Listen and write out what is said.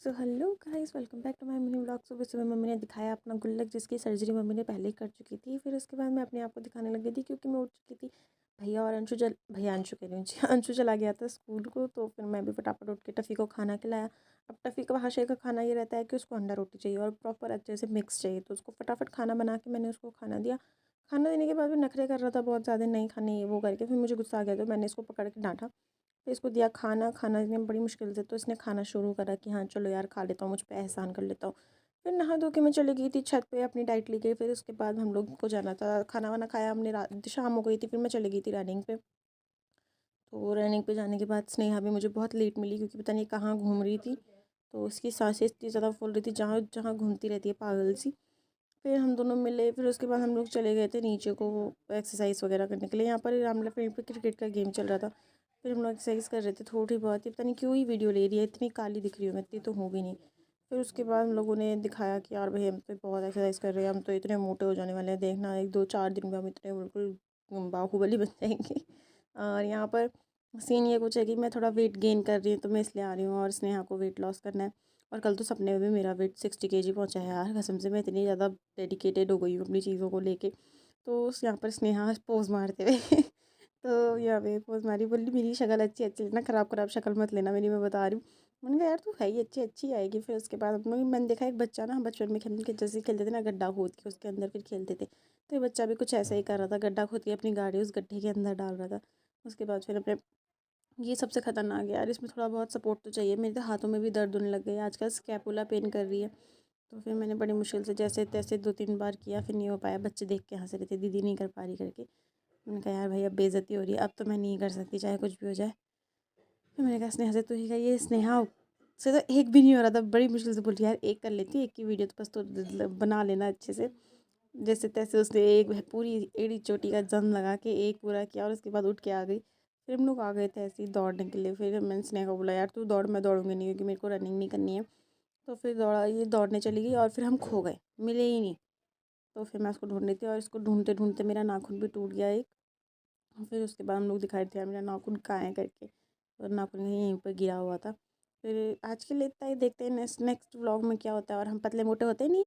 So hello guys, welcome back to my mini vlog. सुबह सुबह mummy ने दिखाया अपना गुल्लक, जिसकी सर्जरी मम्मी ने पहले ही कर चुकी थी। फिर उसके बाद मैं अपने आप को दिखाने लगी थी क्योंकि मैं उठ चुकी थी। अंशु कह रही हूँ जी, अंशु चला गया था स्कूल को, तो फिर मैं भी फटाफट उठ के टफ़ी को खाना खिलाया। अब टफ़ी का भाषा का खाना ये रहता है कि उसको अंडा रोटी चाहिए और प्रॉपर अच्छे से मिक्स चाहिए, तो उसको फटाफट खाना बना के मैंने उसको खाना दिया। खाना देने के बाद भी नखरे कर रहा था बहुत ज़्यादा, नहीं खाने ये वो करके। फिर मुझे गुस्सा आ गया तो मैंने इसको पकड़ के डांटा। फिर इसको दिया खाना। खाना इसने बड़ी मुश्किल से तो इसने खाना शुरू करा कि हाँ चलो यार खा लेता हूँ, मुझ पे एहसान कर लेता हूँ। फिर नहा धो के मैं चली गई थी छत पे, अपनी डाइट ली गई। फिर उसके बाद हम लोग को जाना था, खाना वाना खाया हमने, रात शाम हो गई थी। फिर मैं चली गई थी रनिंग पे। तो रनिंग पे जाने के बाद स्नेहा भी मुझे बहुत लेट मिली क्योंकि पता नहीं कहाँ घूम रही थी। तो उसकी सांसें इतनी ज़्यादा फूल रही थी, जहाँ जहाँ घूमती रहती है पागल सी। फिर हम दोनों मिले। फिर उसके बाद हम लोग चले गए थे नीचे को एक्सरसाइज वगैरह करने के लिए। यहाँ पर रामला फील्ड पे क्रिकेट का गेम चल रहा था। फिर हम लोग एक्सरसाइज कर रहे थे थोड़ी बहुत ही, पता नहीं क्यों ही वीडियो ले रही है, इतनी काली दिख रही हूँ मैं, इतनी तो हूँ भी नहीं। फिर उसके बाद हम लोगों ने दिखाया कि यार भाई हम तो बहुत एक्सरसाइज कर रहे हैं, हम तो इतने मोटे हो जाने वाले हैं, देखना 1 2 4 दिन में हम इतने बिल्कुल बाहुबली बन जाएंगे। और यहाँ पर सीन ये कुछ है कि मैं थोड़ा वेट गेन कर रही हूँ, तो मैं इसलिए आ रही हूँ, और स्नेहा को वेट लॉस करना है। और कल तो सपने में भी मेरा वेट 60 kg पहुँचा है यार, कसम से मैं इतनी ज़्यादा डेडिकेटेड हो गई हूँ अपनी चीज़ों को लेके। तो यहाँ पर स्नेहा पोज़ मारते हुए तो यहाँ पे पोज़ मारी, बोली मेरी शक्ल अच्छी अच्छी लेना, ख़राब ख़राब शक्ल मत लेना मेरी, मैं बता रही हूँ। मैंने कहा यार तू है ही अच्छी, अच्छी आएगी। फिर उसके बाद हम लोग, मैंने देखा एक बच्चा ना, बचपन में खेल जैसे खेलते थे ना, गड्ढा खोद के उसके अंदर फिर खेलते थे, तो ये बच्चा भी कुछ ऐसा ही कर रहा था, गड्ढा खोद के अपनी गाड़ी उस गड्ढे के अंदर डाल रहा था। उसके बाद फिर अपने, ये सबसे ख़तरनाक है यार, इसमें थोड़ा बहुत सपोर्ट तो चाहिए। मेरे तो हाथों में भी दर्द होने लग गई, आजकल स्कैपुला पेन कर रही है। तो फिर मैंने बड़ी मुश्किल से जैसे तैसे 2 3 बार किया, फिर नहीं हो पाया। बच्चे देख के हंस रहे थे, दीदी नहीं कर पा रही करके। मैंने कहा यार भाई अब बेइज्जती हो रही है, अब तो मैं नहीं कर सकती चाहे कुछ भी हो जाए। फिर मैंने कहा स्नेहा से, तो ही ये स्नेहा से तो एक भी नहीं हो रहा था, बड़ी मुश्किल से बोली यार एक कर लेती, एक की वीडियो तो बस तो बना लेना अच्छे से। जैसे तैसे उसने एक पूरी एड़ी चोटी का जम लगा के एक पूरा किया, और उसके बाद उठ के आ गई। फिर हम लोग आ गए थे ऐसे ही दौड़ने के लिए। फिर मैंने स्नेहा को बोला यार तू दौड़, मैं दौड़ूंगी नहीं क्योंकि मेरे को रनिंग नहीं करनी है। तो फिर ये दौड़ने चली गई और फिर हम खो गए, मिले ही नहीं। तो फिर मैं उसको ढूंढ रही थी और इसको ढूंढते ढूंढते मेरा नाखून भी टूट गया एक। फिर उसके बाद हम लोग दिखाई दिया मेरा नाखून कहाँ है करके, और नाखून यहीं पर गिरा हुआ था। फिर आज के लिए इतना ही, देखते हैं नेक्स्ट व्लॉग में क्या होता है। और हम पतले मोटे होते नहीं।